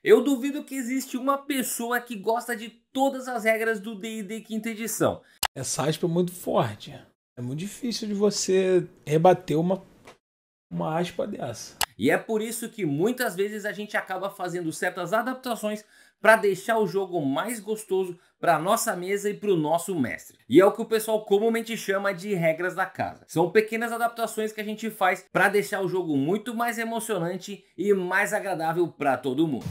Eu duvido que existe uma pessoa que gosta de todas as regras do D&D quinta edição. Essa aspa é muito forte. É muito difícil de você rebater uma aspa dessa. E é por isso que muitas vezes a gente acaba fazendo certas adaptações para deixar o jogo mais gostoso para nossa mesa e para o nosso mestre. E é o que o pessoal comumente chama de regras da casa. São pequenas adaptações que a gente faz para deixar o jogo muito mais emocionante e mais agradável para todo mundo.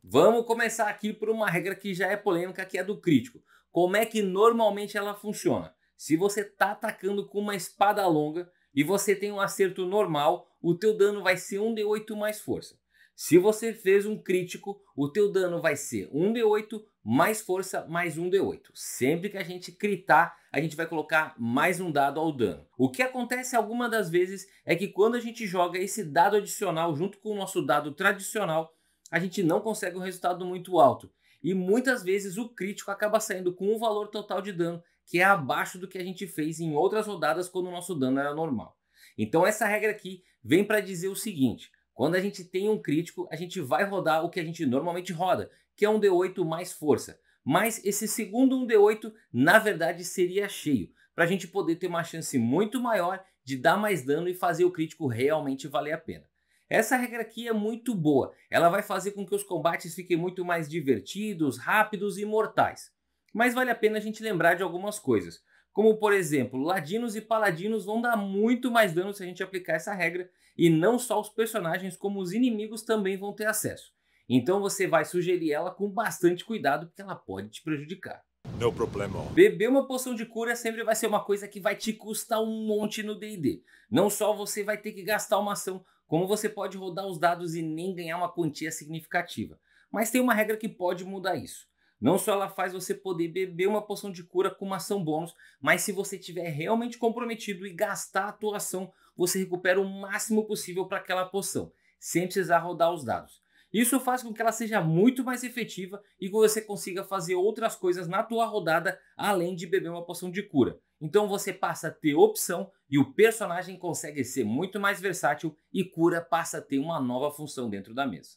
Vamos começar aqui por uma regra que já é polêmica, que é do crítico. Como é que normalmente ela funciona? Se você está atacando com uma espada longa e você tem um acerto normal, o teu dano vai ser 1d8 mais força. Se você fez um crítico, o teu dano vai ser 1d8 mais força mais 1d8. Sempre que a gente critar, a gente vai colocar mais um dado ao dano. O que acontece algumas das vezes é que quando a gente joga esse dado adicional junto com o nosso dado tradicional, a gente não consegue um resultado muito alto. E muitas vezes o crítico acaba saindo com um valor total de dano que é abaixo do que a gente fez em outras rodadas quando o nosso dano era normal. Então essa regra aqui vem para dizer o seguinte: quando a gente tem um crítico, a gente vai rodar o que a gente normalmente roda, que é um D8 mais força. Mas esse segundo 1d8 na verdade seria cheio, para a gente poder ter uma chance muito maior de dar mais dano e fazer o crítico realmente valer a pena. Essa regra aqui é muito boa, ela vai fazer com que os combates fiquem muito mais divertidos, rápidos e mortais. Mas vale a pena a gente lembrar de algumas coisas, como por exemplo, ladinos e paladinos vão dar muito mais dano se a gente aplicar essa regra, e não só os personagens como os inimigos também vão ter acesso. Então você vai sugerir ela com bastante cuidado, porque ela pode te prejudicar. No problema. Beber uma poção de cura sempre vai ser uma coisa que vai te custar um monte no D&D. Não só você vai ter que gastar uma ação, como você pode rodar os dados e nem ganhar uma quantia significativa. Mas tem uma regra que pode mudar isso. Não só ela faz você poder beber uma poção de cura com uma ação bônus, mas se você estiver realmente comprometido e gastar a tua ação, você recupera o máximo possível para aquela poção, sem precisar rodar os dados. Isso faz com que ela seja muito mais efetiva e que você consiga fazer outras coisas na tua rodada além de beber uma poção de cura. Então você passa a ter opção e o personagem consegue ser muito mais versátil e cura passa a ter uma nova função dentro da mesa.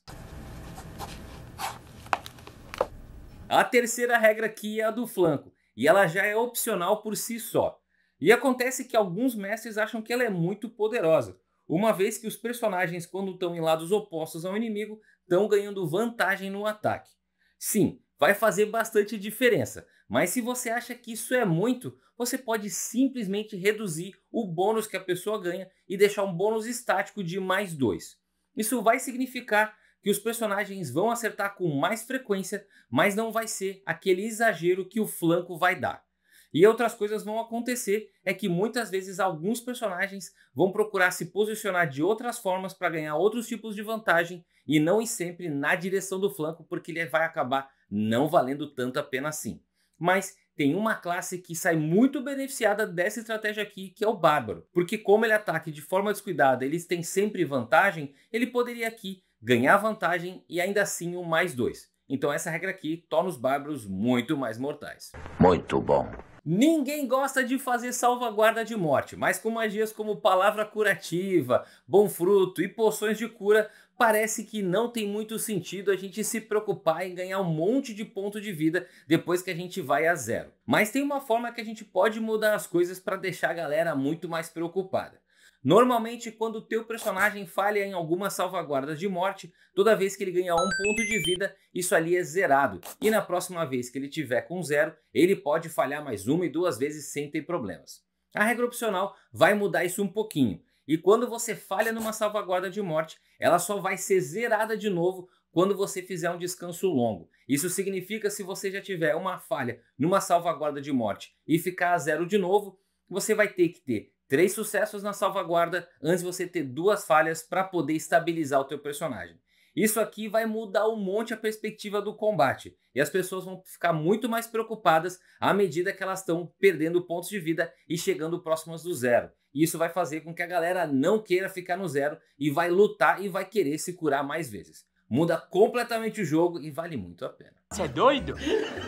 A terceira regra aqui é a do flanco, e ela já é opcional por si só. E acontece que alguns mestres acham que ela é muito poderosa, uma vez que os personagens, quando estão em lados opostos ao inimigo, estão ganhando vantagem no ataque. Sim, vai fazer bastante diferença, mas se você acha que isso é muito, você pode simplesmente reduzir o bônus que a pessoa ganha e deixar um bônus estático de mais 2. Isso vai significar que os personagens vão acertar com mais frequência, mas não vai ser aquele exagero que o flanco vai dar. E outras coisas vão acontecer, é que muitas vezes alguns personagens vão procurar se posicionar de outras formas para ganhar outros tipos de vantagem e não ir sempre na direção do flanco, porque ele vai acabar não valendo tanto a pena assim. Mas tem uma classe que sai muito beneficiada dessa estratégia aqui, que é o Bárbaro, porque como ele ataca de forma descuidada, eles têm sempre vantagem, ele poderia aqui ganhar vantagem e ainda assim um mais 2. Então essa regra aqui torna os bárbaros muito mais mortais. Muito bom. Ninguém gosta de fazer salvaguarda de morte, mas com magias como palavra curativa, bom fruto e poções de cura, parece que não tem muito sentido a gente se preocupar em ganhar um monte de ponto de vida depois que a gente vai a 0. Mas tem uma forma que a gente pode mudar as coisas para deixar a galera muito mais preocupada. Normalmente, quando o teu personagem falha em algumas salvaguardas de morte, toda vez que ele ganha um ponto de vida, isso ali é zerado. E na próxima vez que ele tiver com 0, ele pode falhar mais uma e duas vezes sem ter problemas. A regra opcional vai mudar isso um pouquinho. E quando você falha numa salvaguarda de morte, ela só vai ser zerada de novo quando você fizer um descanso longo. Isso significa, se você já tiver uma falha numa salvaguarda de morte e ficar a 0 de novo, você vai ter que ter 3 sucessos na salvaguarda antes de você ter 2 falhas para poder estabilizar o teu personagem. Isso aqui vai mudar um monte a perspectiva do combate e as pessoas vão ficar muito mais preocupadas à medida que elas estão perdendo pontos de vida e chegando próximas do 0. E isso vai fazer com que a galera não queira ficar no 0 e vai lutar e vai querer se curar mais vezes. muda completamente o jogo e vale muito a pena. Você é doido?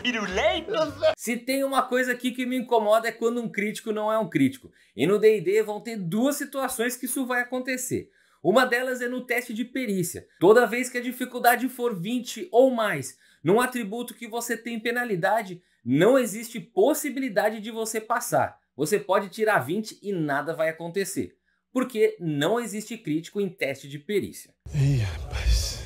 Pirulei? Se tem uma coisa aqui que me incomoda é quando um crítico não é um crítico. E no D&D vão ter duas situações que isso vai acontecer. Uma delas é no teste de perícia. Toda vez que a dificuldade for 20 ou mais, num atributo que você tem penalidade, não existe possibilidade de você passar. Você pode tirar 20 e nada vai acontecer. Porque não existe crítico em teste de perícia. Ih, rapaz.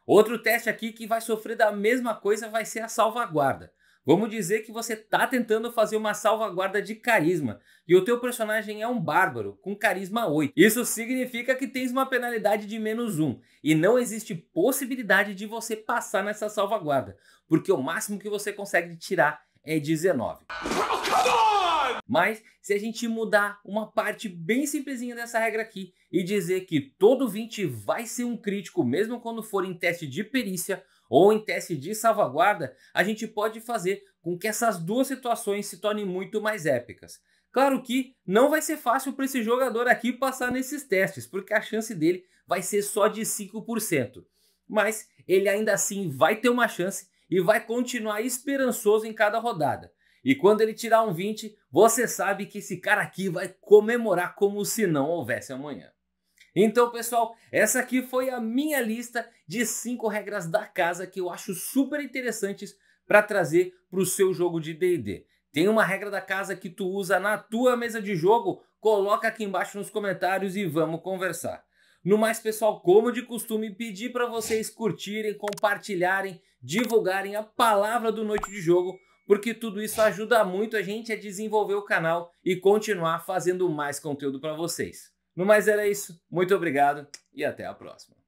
Outro teste aqui que vai sofrer da mesma coisa vai ser a salvaguarda. Vamos dizer que você está tentando fazer uma salvaguarda de carisma e o teu personagem é um bárbaro com carisma 8. Isso significa que tens uma penalidade de -1 e não existe possibilidade de você passar nessa salvaguarda, porque o máximo que você consegue tirar é 19. Mas se a gente mudar uma parte bem simplesinha dessa regra aqui e dizer que todo 20 vai ser um crítico mesmo quando for em teste de perícia ou em teste de salvaguarda, a gente pode fazer com que essas duas situações se tornem muito mais épicas. Claro que não vai ser fácil para esse jogador aqui passar nesses testes, porque a chance dele vai ser só de 5%. Mas ele ainda assim vai ter uma chance e vai continuar esperançoso em cada rodada. E quando ele tirar um 20, você sabe que esse cara aqui vai comemorar como se não houvesse amanhã. Então, pessoal, essa aqui foi a minha lista de 5 regras da casa que eu acho super interessantes para trazer para o seu jogo de D&D. Tem uma regra da casa que tu usa na tua mesa de jogo? Coloca aqui embaixo nos comentários e vamos conversar. No mais, pessoal, como de costume, pedir para vocês curtirem, compartilharem, divulgarem a palavra do Noite de Jogo, porque tudo isso ajuda muito a gente a desenvolver o canal e continuar fazendo mais conteúdo para vocês. No mais era isso, muito obrigado e até a próxima.